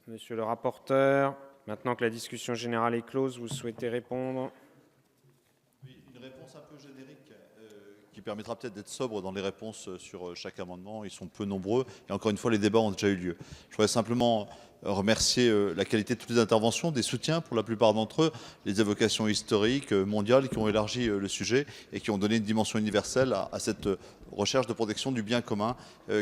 Monsieur le rapporteur, maintenant que la discussion générale est close, vous souhaitez répondre? Oui, une réponse un peu générique qui permettra peut-être d'être sobre dans les réponses sur chaque amendement. Ils sont peu nombreux et encore une fois, les débats ont déjà eu lieu. Je voudrais simplement remercier la qualité de toutes les interventions, des soutiens pour la plupart d'entre eux, les évocations historiques, mondiales qui ont élargi le sujet et qui ont donné une dimension universelle à cette recherche de protection du bien commun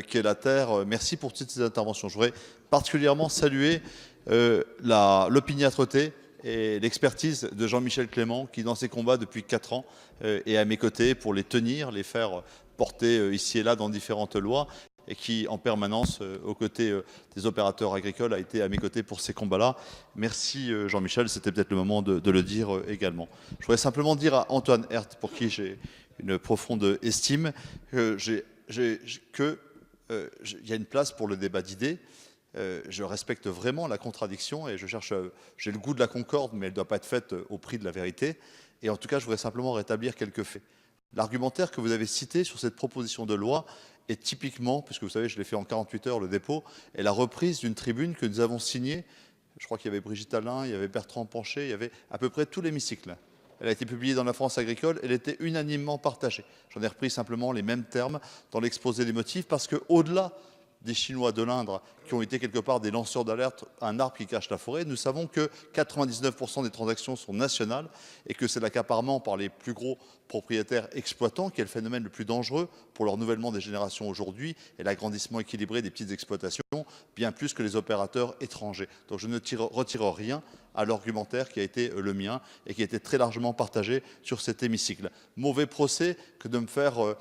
qu'est la Terre. Merci pour toutes ces interventions. Je voudrais particulièrement saluer l'opiniâtreté et l'expertise de Jean-Michel Clément qui, dans ses combats depuis 4 ans, est à mes côtés pour les tenir, les faire porter ici et là dans différentes lois et qui, en permanence, aux côtés des opérateurs agricoles, a été à mes côtés pour ces combats-là. Merci Jean-Michel, c'était peut-être le moment de le dire également. Je voudrais simplement dire à Antoine Herth, pour qui j'ai une profonde estime, qu'il y a une place pour le débat d'idées. Je respecte vraiment la contradiction et j'ai le goût de la concorde, mais elle ne doit pas être faite au prix de la vérité. Et en tout cas, je voudrais simplement rétablir quelques faits. L'argumentaire que vous avez cité sur cette proposition de loi est typiquement, puisque vous savez, je l'ai fait en 48 heures, le dépôt, est la reprise d'une tribune que nous avons signée. Je crois qu'il y avait Brigitte Allain, il y avait Bertrand Pancher, il y avait à peu près tout l'hémicycle. Elle a été publiée dans la France agricole, elle était unanimement partagée. J'en ai repris simplement les mêmes termes dans l'exposé des motifs, parce qu'au-delà des Chinois de l'Indre qui ont été quelque part des lanceurs d'alerte, un arbre qui cache la forêt, nous savons que 99% des transactions sont nationales et que c'est l'accaparement par les plus gros propriétaires exploitants qui est le phénomène le plus dangereux pour le renouvellement des générations aujourd'hui et l'agrandissement équilibré des petites exploitations, bien plus que les opérateurs étrangers. Donc je ne retire rien à l'argumentaire qui a été le mien et qui a été très largement partagé sur cet hémicycle. Mauvais procès que de me faire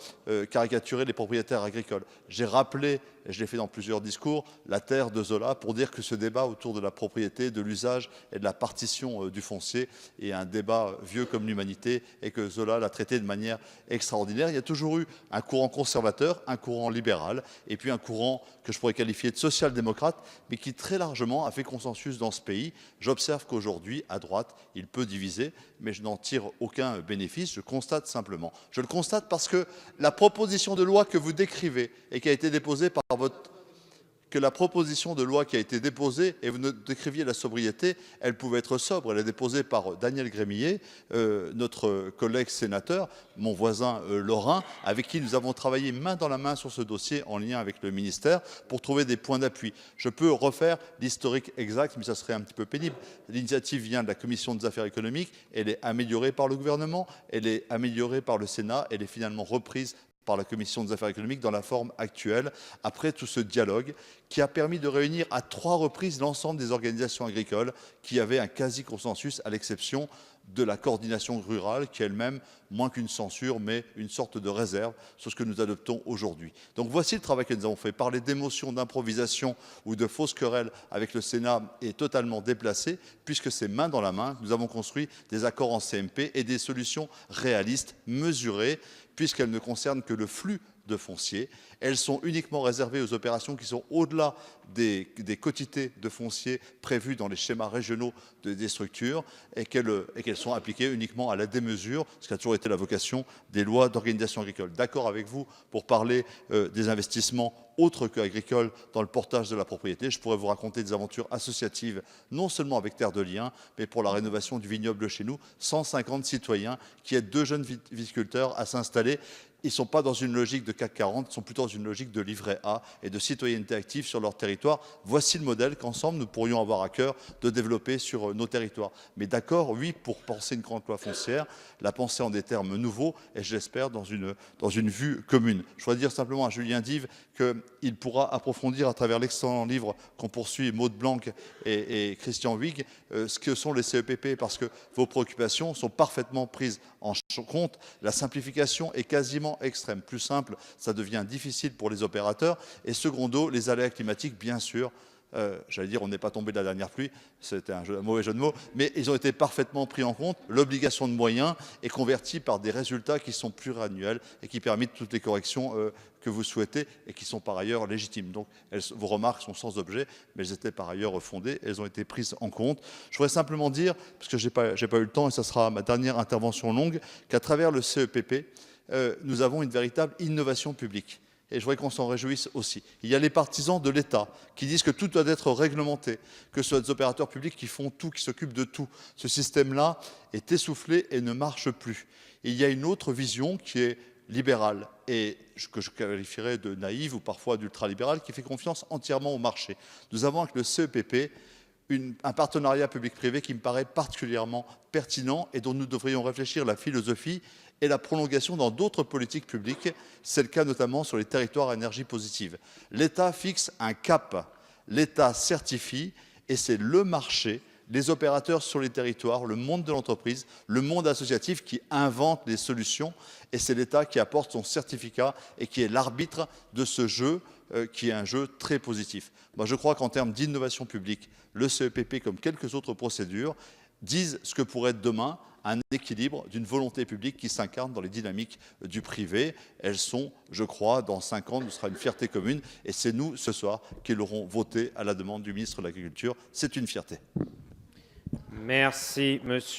caricaturer les propriétaires agricoles. J'ai rappelé, et je l'ai fait dans plusieurs discours, la terre de Zola pour dire que ce débat autour de la propriété, de l'usage et de la partition du foncier est un débat vieux comme l'humanité et que Zola l'a traité de manière extraordinaire. Il y a toujours eu un courant conservateur, un courant libéral et puis un courant que je pourrais qualifier de social-démocrate, mais qui très largement a fait consensus dans ce pays. J'observe qu'aujourd'hui, à droite, il peut diviser, mais je n'en tire aucun bénéfice, je constate simplement. Je le constate parce que la proposition de loi que vous décrivez et qui a été déposée par la proposition de loi qui a été déposée, et vous décriviez la sobriété, elle pouvait être sobre. Elle est déposée par Daniel Grémillet, notre collègue sénateur, mon voisin lorrain, avec qui nous avons travaillé main dans la main sur ce dossier en lien avec le ministère pour trouver des points d'appui. Je peux refaire l'historique exact, mais ça serait un petit peu pénible. L'initiative vient de la Commission des affaires économiques, elle est améliorée par le gouvernement, elle est améliorée par le Sénat, elle est finalement reprise par la Commission des affaires économiques dans la forme actuelle, après tout ce dialogue qui a permis de réunir à 3 reprises l'ensemble des organisations agricoles qui avaient un quasi-consensus, à l'exception de la coordination rurale, qui elle-même, moins qu'une censure, mais une sorte de réserve sur ce que nous adoptons aujourd'hui. Donc voici le travail que nous avons fait. Parler d'émotion, d'improvisation ou de fausses querelles avec le Sénat est totalement déplacé, puisque c'est main dans la main. Nous avons construit des accords en CMP et des solutions réalistes, mesurées, puisqu'elles ne concernent que le flux de foncier. Elles sont uniquement réservées aux opérations qui sont au-delà des quotités de foncier prévues dans les schémas régionaux des structures et qu'elles sont appliquées uniquement à la démesure, ce qui a toujours été la vocation des lois d'organisation agricole. D'accord avec vous pour parler des investissements autres qu'agricoles dans le portage de la propriété. Je pourrais vous raconter des aventures associatives, non seulement avec Terre de Liens, mais pour la rénovation du vignoble chez nous. 150 citoyens qui aident 2 jeunes viticulteurs à s'installer. Ils ne sont pas dans une logique de CAC 40, ils sont plutôt dans une logique de livret A et de citoyenneté active sur leur territoire. Voici le modèle qu'ensemble nous pourrions avoir à cœur de développer sur nos territoires. Mais d'accord, oui, pour penser une grande loi foncière, la penser en des termes nouveaux et je l'espère dans une vue commune. Je voudrais dire simplement à Julien Dive qu'il pourra approfondir à travers l'excellent livre qu'on poursuit, Maud Blanc et Christian Huyghe, ce que sont les CEPP, parce que vos préoccupations sont parfaitement prises en compte. La simplification est quasiment extrême. Plus simple, ça devient difficile pour les opérateurs. Et secondo, les aléas climatiques, bien sûr. J'allais dire, on n'est pas tombé de la dernière pluie, c'était un mauvais jeu de mots, mais ils ont été parfaitement pris en compte. L'obligation de moyens est convertie par des résultats qui sont pluriannuels et qui permettent toutes les corrections que vous souhaitez et qui sont par ailleurs légitimes. Donc vos remarques sont sans objet, mais elles étaient par ailleurs fondées, elles ont été prises en compte. Je voudrais simplement dire, parce que j'ai pas eu le temps et ça sera ma dernière intervention longue, qu'à travers le CEPP, nous avons une véritable innovation publique. Et je voudrais qu'on s'en réjouisse aussi. Il y a les partisans de l'État qui disent que tout doit être réglementé, que ce soit des opérateurs publics qui font tout, qui s'occupent de tout. Ce système-là est essoufflé et ne marche plus. Et il y a une autre vision qui est libérale et que je qualifierais de naïve ou parfois d'ultralibérale, qui fait confiance entièrement au marché. Nous avons avec le CEPP un partenariat public-privé qui me paraît particulièrement pertinent et dont nous devrions réfléchir la philosophie et la prolongation dans d'autres politiques publiques. C'est le cas notamment sur les territoires à énergie positive. L'État fixe un cap, l'État certifie et c'est le marché, les opérateurs sur les territoires, le monde de l'entreprise, le monde associatif qui invente les solutions et c'est l'État qui apporte son certificat et qui est l'arbitre de ce jeu qui est un jeu très positif. Moi, je crois qu'en termes d'innovation publique, le CEPP, comme quelques autres procédures, disent ce que pourrait être demain un équilibre d'une volonté publique qui s'incarne dans les dynamiques du privé. Elles sont, je crois, dans 5 ans, ce sera une fierté commune. Et c'est nous, ce soir, qui l'aurons voté à la demande du ministre de l'Agriculture. C'est une fierté. Merci, monsieur.